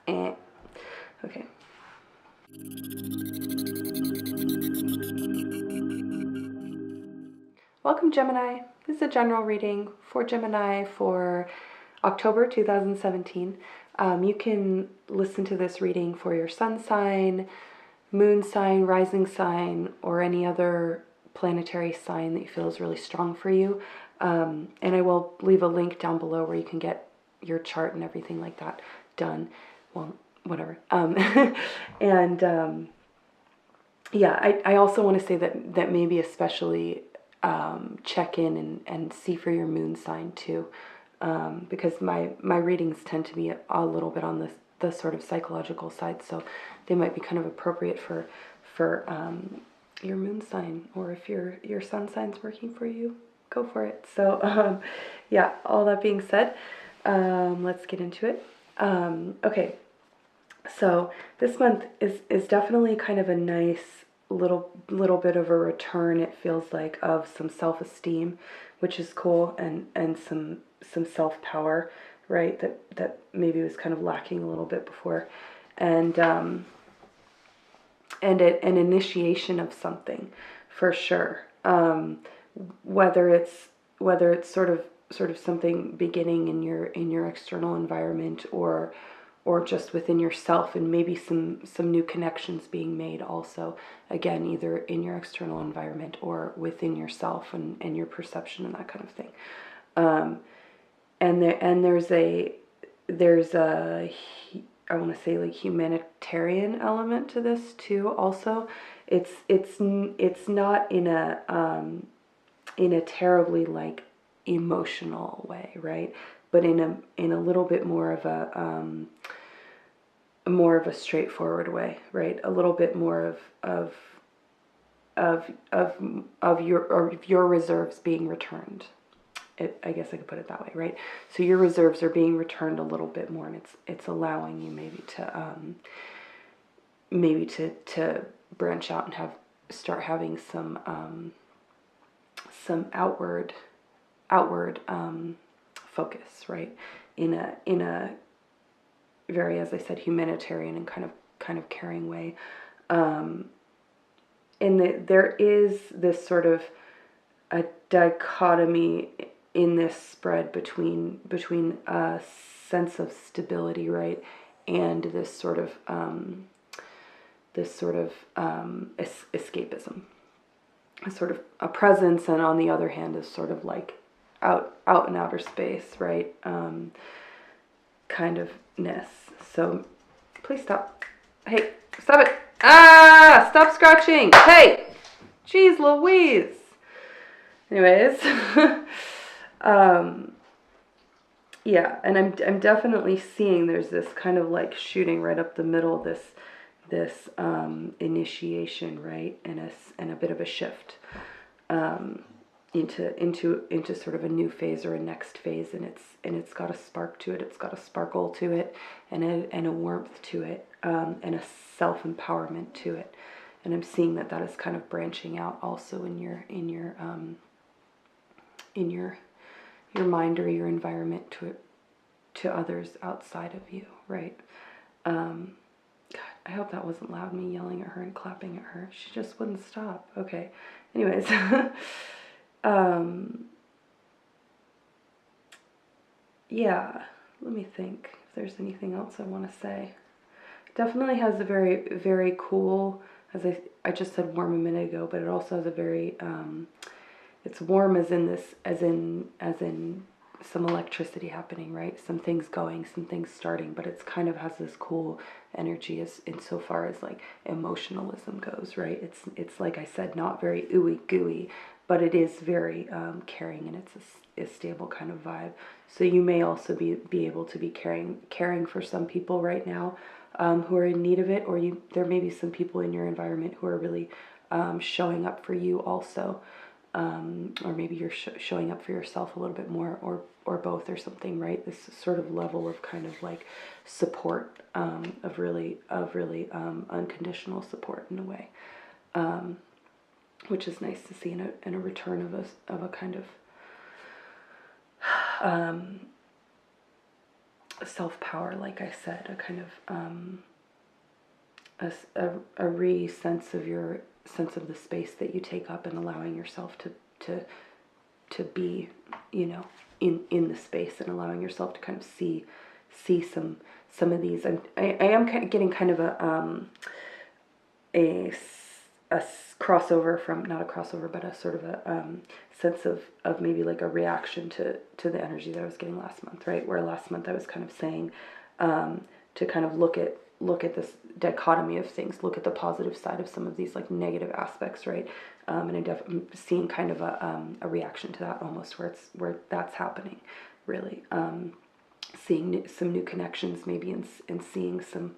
Okay. Welcome, Gemini. This is a general reading for Gemini for October 2017. You can listen to this reading for your sun sign, moon sign, rising sign, or any other planetary sign that you feel is really strong for you. And I will leave a link down below where you can get your chart and everything like that done. Well, whatever. Yeah, I also want to say that maybe especially check in and see for your moon sign too, because my readings tend to be a little bit on the sort of psychological side, so they might be kind of appropriate for your moon sign, or if your sun sign's working for you, go for it. So yeah, all that being said, let's get into it. Okay. So this month is definitely kind of a nice little bit of a return, it feels like, of some self-esteem, which is cool, and some self-power, right? That maybe was kind of lacking a little bit before, and an initiation of something, for sure. Whether it's sort of something beginning in your external environment, or just within yourself, and maybe some new connections being made also, again, either in your external environment or within yourself, and your perception and that kind of thing. And there's a I want to say, like, humanitarian element to this too also. It's not in a terribly, like, emotional way, right? But in a little bit more of a straightforward way, right? A little bit more of your reserves being returned. I guess I could put it that way, right? So your reserves are being returned a little bit more, and it's allowing you maybe to branch out and start having some outward focus, right? In a very, as I said, humanitarian and kind of caring way. And there is this sort of a dichotomy in this spread between a sense of stability, right, and this sort of escapism, a sort of a presence, and on the other hand is sort of like out in outer space, right, kind of ness. So please stop. Hey, stop it. Stop scratching. Hey, jeez Louise. Anyways, yeah, and I'm definitely seeing there's this kind of like shooting right up the middle, this initiation, right, and a bit of a shift into sort of a new phase or a next phase, and it's got a spark to it, it's got a sparkle to it, and a warmth to it, and a self-empowerment to it, and I'm seeing that is kind of branching out also in your mind or your environment to others outside of you, right? God, I hope that wasn't loud, me yelling at her and clapping at her. She just wouldn't stop. Okay. Anyways, yeah, let me think if there's anything else I want to say. Definitely has a very, very cool, as I just said warm a minute ago, but it also has a very, it's warm as in some electricity happening, right? Some things going, some things starting, but it's kind of has this cool energy as insofar as like emotionalism goes, right? It's like I said, not very ooey gooey, but it is very caring, and it's a stable kind of vibe. So you may also be able to be caring for some people right now who are in need of it, or there may be some people in your environment who are really showing up for you also. Or maybe you're showing up for yourself a little bit more, or both, or something, right? This sort of level of kind of like support, of really unconditional support in a way, which is nice to see in a return of a kind of self-power, like I said, a kind of a sense of your sense of the space that you take up, and allowing yourself to be, you know, in the space, and allowing yourself to kind of see some of these. I am kind of getting kind of a crossover from, not a crossover, but a sort of a sense of maybe like a reaction to the energy that I was getting last month, right? Where last month I was kind of saying to kind of look at this dichotomy of things, look at the positive side of some of these like negative aspects, right? And I'm seeing kind of a reaction to that, almost where that's happening, really. Seeing some new connections maybe, and seeing some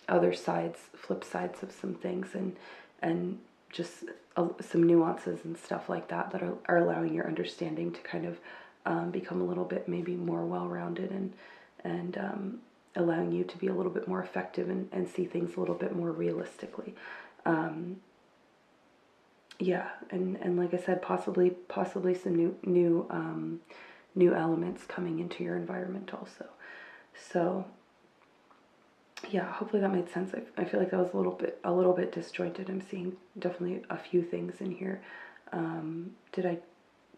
other sides, flip sides of some things, and just some nuances and stuff like that are allowing your understanding to kind of become a little bit maybe more well-rounded, and allowing you to be a little bit more effective, and see things a little bit more realistically. Yeah, and like I said, possibly some new elements coming into your environment also. So yeah, hopefully that made sense. I feel like that was a little bit disjointed. I'm seeing definitely a few things in here. Did I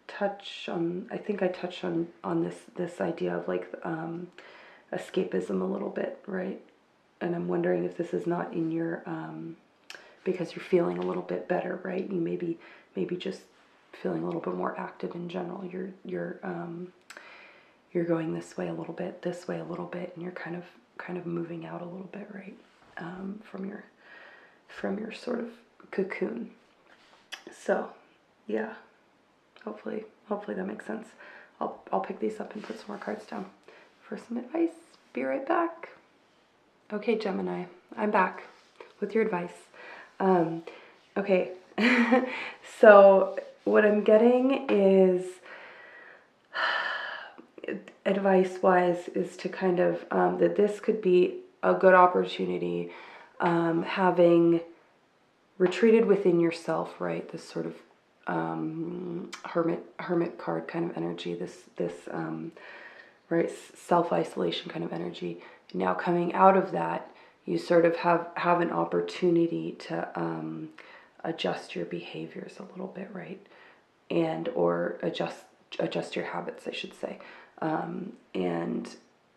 touch on? I think I touched on this idea of like escapism a little bit, right? And I'm wondering if this is not in your because you're feeling a little bit better, right? You maybe just feeling a little bit more active in general. You're going this way a little bit, and you're kind of moving out a little bit, right? From your sort of cocoon. So yeah, hopefully that makes sense. I'll pick these up and put some more cards down for some advice. Be right back. Okay, Gemini, I'm back with your advice. Okay, so what I'm getting is, advice-wise, is to kind of, that this could be a good opportunity, having retreated within yourself, right? This sort of hermit card kind of energy, this right, self-isolation kind of energy. Now coming out of that, you sort of have an opportunity to adjust your behaviors a little bit, right? And or adjust your habits, I should say, and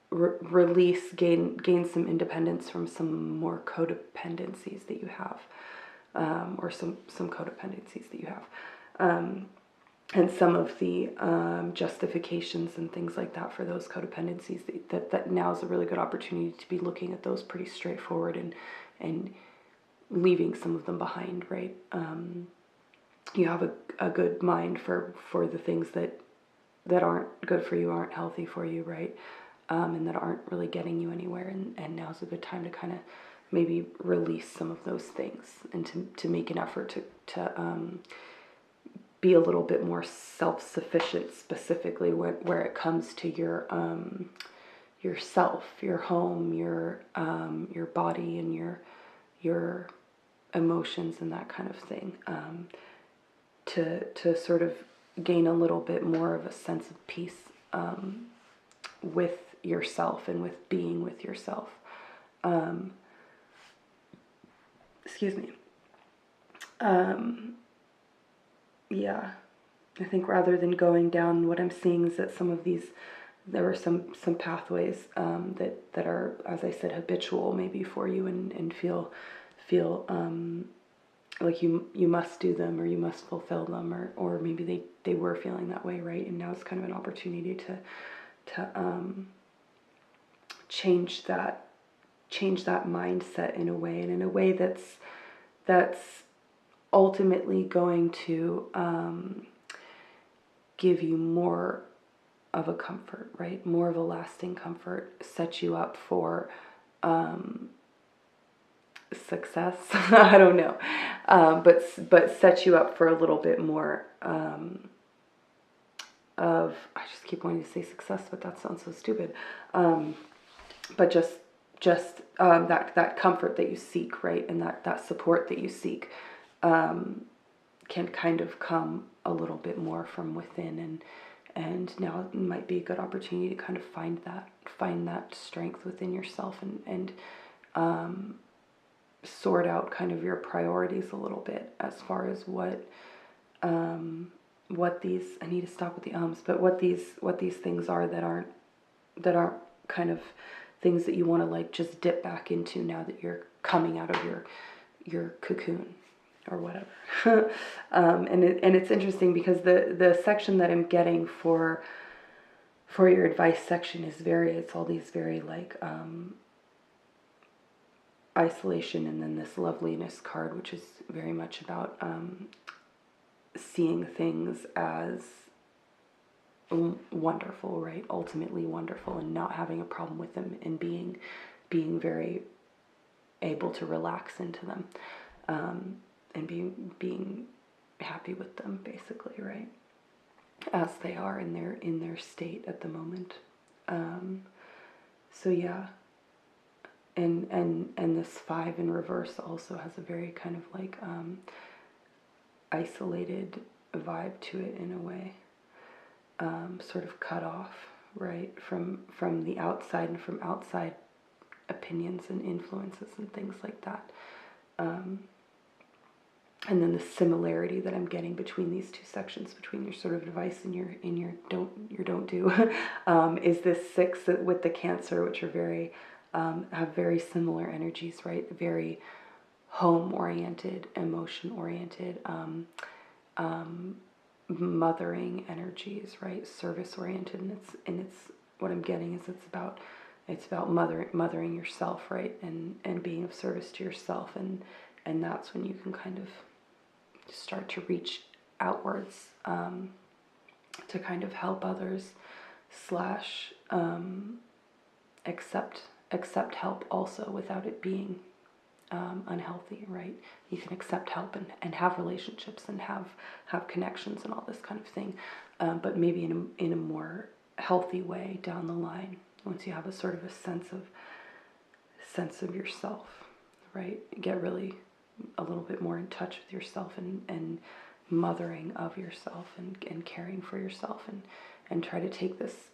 release, gain some independence from some more codependencies that you have, or some codependencies that you have. And some of the justifications and things like that for those codependencies, that now is a really good opportunity to be looking at those pretty straightforward, and leaving some of them behind, right? You have a good mind for the things that aren't good for you, aren't healthy for you, right? And that aren't really getting you anywhere, and now's a good time to kind of maybe release some of those things, and to make an effort to be a little bit more self-sufficient, specifically where it comes to yourself, your home, your body, and your emotions, and that kind of thing, to sort of gain a little bit more of a sense of peace with yourself, and with being with yourself. Excuse me. Yeah, I think rather than going down, what I'm seeing is that some of these, there are some pathways that are, as I said, habitual maybe for you, and feel like you must do them, or you must fulfill them, or maybe they were feeling that way, right? And now it's kind of an opportunity to change that mindset in a way, and in a way that's ultimately going to give you more of a comfort, right? More of a lasting comfort, set you up for success. I don't know, but set you up for a little bit more of, I just keep wanting to say success, but that sounds so stupid. But just that comfort that you seek, right? And that support that you seek can kind of come a little bit more from within, and now might be a good opportunity to kind of find that strength within yourself, and sort out kind of your priorities a little bit as far as what these, I need to stop with the ums, but what these things are that aren't kind of things that you want to like just dip back into now that you're coming out of your cocoon or whatever. And it's interesting because the section that I'm getting for your advice section is it's all these very like isolation, and then this loveliness card, which is very much about seeing things as wonderful, right? Ultimately wonderful, and not having a problem with them, and being very able to relax into them, and being happy with them, basically, right? As they are in their state at the moment. So yeah. And this 5 in reverse also has a very kind of like isolated vibe to it in a way, sort of cut off, right, from the outside and from outside opinions and influences and things like that. And then the similarity that I'm getting between these two sections, between your sort of advice and your don't do, is this 6 with the Cancer, which are very have very similar energies, right? Very home-oriented, emotion-oriented, mothering energies, right? Service-oriented, and it's what I'm getting is it's about mothering yourself, right? And being of service to yourself, and that's when you can kind of start to reach outwards to kind of help others / accept help also without it being unhealthy, right? You can accept help and have relationships and have connections and all this kind of thing, but maybe in a more healthy way down the line, once you have a sort of a sense of yourself, right? Get really a little bit more in touch with yourself, and mothering of yourself, and caring for yourself, and try to take this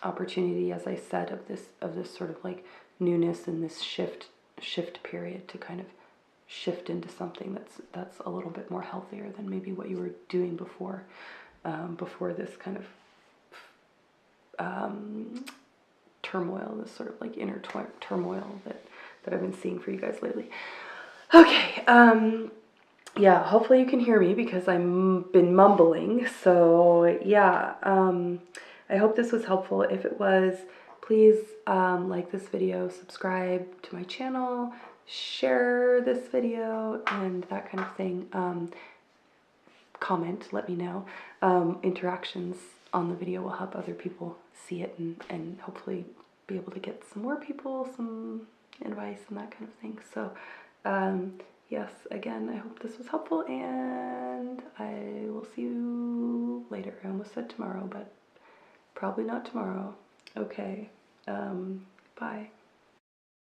opportunity, as I said, of this sort of like newness and this shift period to kind of shift into something that's a little bit more healthier than maybe what you were doing before this kind of turmoil, this sort of like inner turmoil that I've been seeing for you guys lately. Okay, yeah, hopefully you can hear me because I've been mumbling. So yeah, I hope this was helpful. If it was, please like this video, subscribe to my channel, share this video, and that kind of thing. Comment, let me know. Interactions on the video will help other people see it, and hopefully be able to get some more people some advice and that kind of thing. So yes, again, I hope this was helpful, and I will see you later. I almost said tomorrow, but probably not tomorrow. Okay, bye.